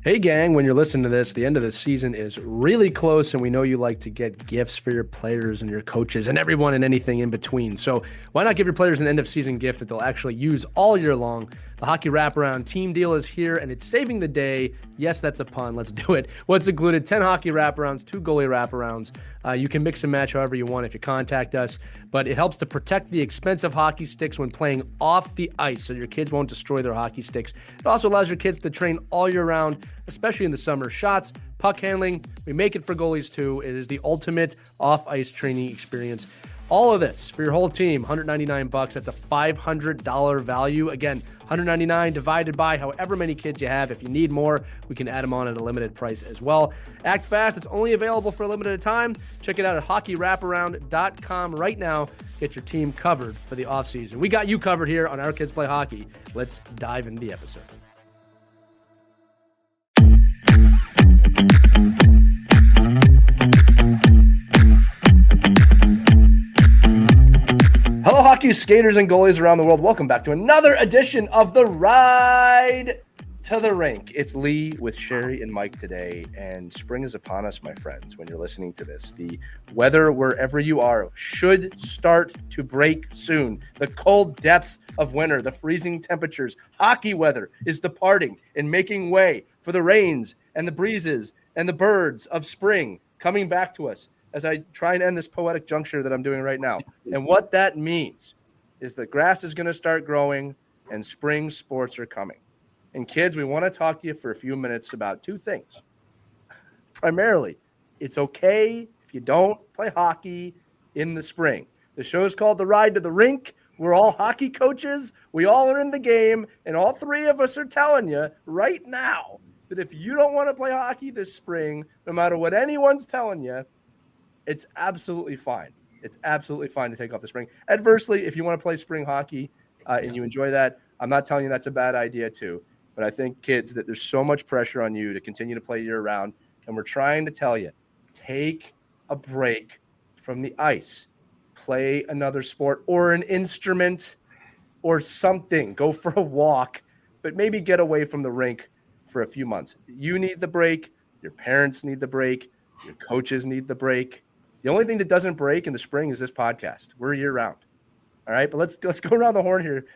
Hey, gang, when you're listening to this, the end of the season is really close, and we know you like to get gifts for your players and your coaches and everyone and anything in between. So why not give your players an end-of-season gift that they'll actually use all year long? The Hockey Wraparound Team Deal is here, and it's saving the day. Yes, that's a pun. Let's do it. What's included? 10 hockey wraparounds, 2 goalie wraparounds. You can mix and match however you want if you contact us, but it helps to protect the expensive hockey sticks when playing off the ice so your kids won't destroy their hockey sticks. It also allows your kids to train all year round, especially in the summer. Shots, puck handling, we make it for goalies too. It is the ultimate off-ice training experience. All of this for your whole team, $199. That's a $500 value. Again, $199 divided by however many kids you have. If you need more, we can add them on at a limited price as well. Act fast. It's only available for a limited time. Check it out at hockeywraparound.com right now. Get your team covered for the offseason. We got you covered here on Our Kids Play Hockey. Let's dive into the episode. Hello, hockey skaters and goalies around the world. Welcome back to another edition of the Ride to the Rink. It's Lee with Sherry and Mike today, and spring is upon us, my friends, when you're listening to this. The weather, wherever you are, should start to break soon. The cold depths of winter, the freezing temperatures, hockey weather is departing and making way for the rains and the breezes and the birds of spring coming back to us, as I try and end this poetic juncture that I'm doing right now. And what that means is the grass is going to start growing and spring sports are coming. And kids, we want to talk to you for a few minutes about two things. Primarily, it's okay if you don't play hockey in the spring. The show is called The Ride to the Rink. We're all hockey coaches. We all are in the game. And all three of us are telling you right now that if you don't want to play hockey this spring, no matter what anyone's telling you, it's absolutely fine. It's absolutely fine to take off the spring. Adversely, if you want to play spring hockey and you enjoy that, I'm not telling you that's a bad idea too. But I think, kids, that there's so much pressure on you to continue to play year-round, and we're trying to tell you, take a break from the ice. Play another sport or an instrument or something. Go for a walk, but maybe get away from the rink for a few months. You need the break. Your parents need the break. Your coaches need the break. The only thing that doesn't break in the spring is this podcast. We're year-round. All right, but let's go around the horn here.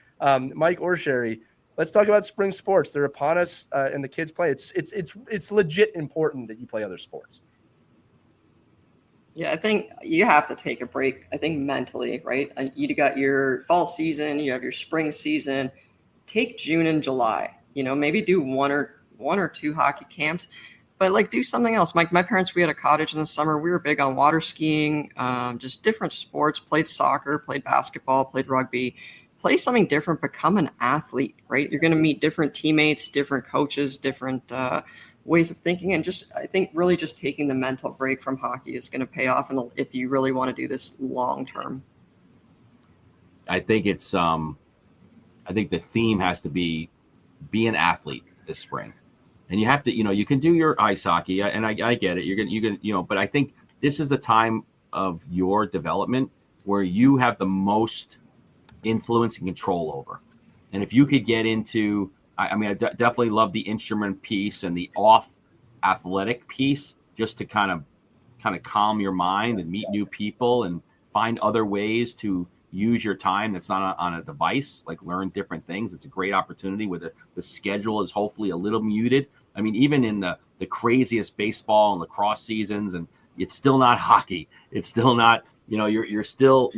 Mike or Sherry, let's talk about spring sports. They're upon us, and the kids play. It's legit important that you play other sports. Yeah, I think you have to take a break. I think mentally, right? You got your fall season, you have your spring season. Take June and July. Maybe do one or two hockey camps, but do something else. My parents, we had a cottage in the summer. We were big on water skiing, just different sports. Played soccer, played basketball, played rugby. Play something different, become an athlete, right? You're going to meet different teammates, different coaches, different ways of thinking. And I think really just taking the mental break from hockey is going to pay off if you really want to do this long term. I think I think the theme has to be an athlete this spring. And you have to, you can do your ice hockey, and I get it. You can, but I think this is the time of your development where you have the most influence and control over. And if you could get into, I definitely love the instrument piece and the off athletic piece, just to kind of calm your mind and meet new people and find other ways to use your time that's not on a device, like learn different things. It's a great opportunity where the schedule is hopefully a little muted. I mean, even in the craziest baseball and lacrosse seasons, and it's still not hockey. It's still not, you're still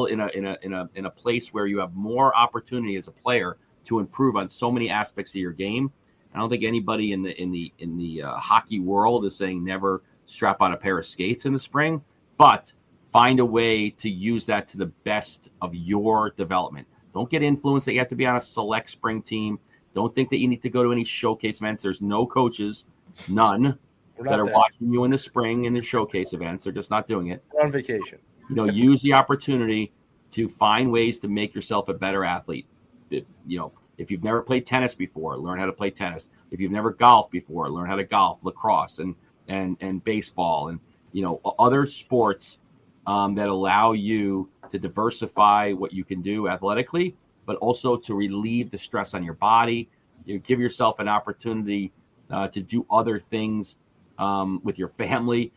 in a place where you have more opportunity as a player to improve on so many aspects of your game. I don't think anybody in the hockey world is saying never strap on a pair of skates in the spring, but find a way to use that to the best of your development. Don't get influenced that you have to be on a select spring team. Don't think that you need to go to any showcase events. There's no coaches, none, that are watching you in the spring in the showcase events. They're just not doing it. We're on vacation. Use the opportunity to find ways to make yourself a better athlete. If you've never played tennis before, learn how to play tennis. If you've never golfed before, learn how to golf, lacrosse, and baseball, and other sports that allow you to diversify what you can do athletically, but also to relieve the stress on your body. You give yourself an opportunity to do other things with your family,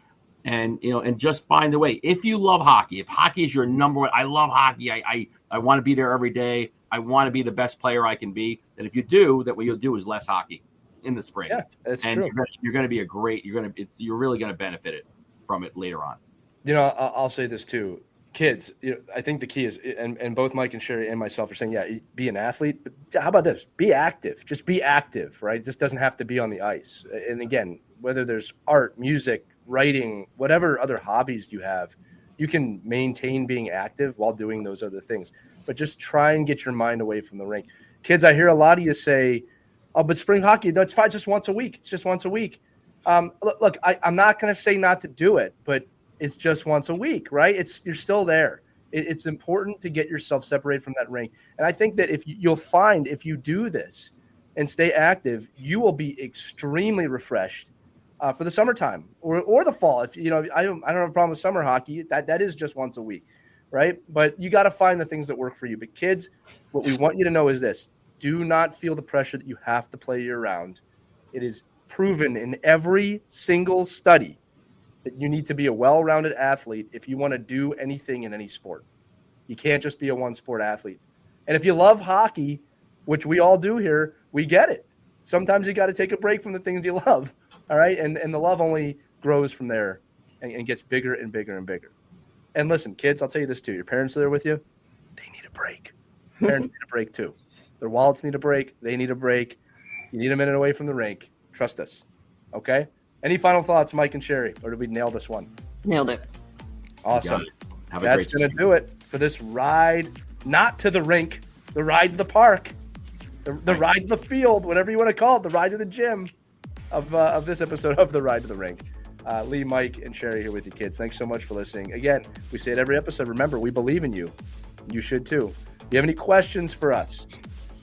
and just find a way. If you love hockey, if hockey is your number one, I love hockey. I want to be there every day. I want to be the best player I can be. And if you do, that what you'll do is less hockey in the spring. Yeah, that's and true. You're going to be you're really going to benefit from it later on. I'll say this too. Kids, I think the key is, and both Mike and Sherry and myself are saying, yeah, be an athlete. But how about this? Be active. Just be active, right? This doesn't have to be on the ice. And again, whether there's art, music, writing, whatever other hobbies you have, you can maintain being active while doing those other things. But just try and get your mind away from the rink. Kids, I hear a lot of you say, oh, but spring hockey, that's fine, just once a week. It's just once a week. Look, I'm not going to say not to do it, but it's just once a week, right? You're still there. It's important to get yourself separated from that rink. And I think that you'll find if you do this and stay active, you will be extremely refreshed for the summertime or the fall. If I don't have a problem with summer hockey. That is just once a week, right? But you got to find the things that work for you. But kids, what we want you to know is this: do not feel the pressure that you have to play year round. It is proven in every single study that you need to be a well-rounded athlete if you want to do anything in any sport. You can't just be a one-sport athlete. And if you love hockey, which we all do here, we get it. Sometimes you got to take a break from the things you love, all right? And the love only grows from there and gets bigger and bigger and bigger. And listen, kids, I'll tell you this too. Your parents are there with you. They need a break. Parents need a break too. Their wallets need a break. They need a break. You need a minute away from the rink. Trust us, okay? Any final thoughts, Mike and Sherry, or did we nail this one? Nailed it. Awesome. That's going to do it for this ride, not to the rink, the ride to the park, the ride to the field, whatever you want to call it, the ride to the gym of this episode of The Ride to the Rink. Lee, Mike, and Sherry here with you, kids. Thanks so much for listening. Again, we say it every episode. Remember, we believe in you. You should too. If you have any questions for us,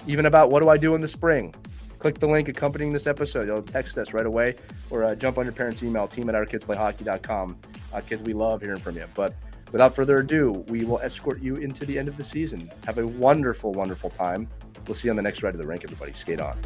even about what do I do in the spring, click the link accompanying this episode. You'll text us right away or jump on your parents' email, team@ourkidsplayhockey.com. Kids, we love hearing from you. But without further ado, we will escort you into the end of the season. Have a wonderful, wonderful time. We'll see you on the next Ride to the Rink, everybody. Skate on.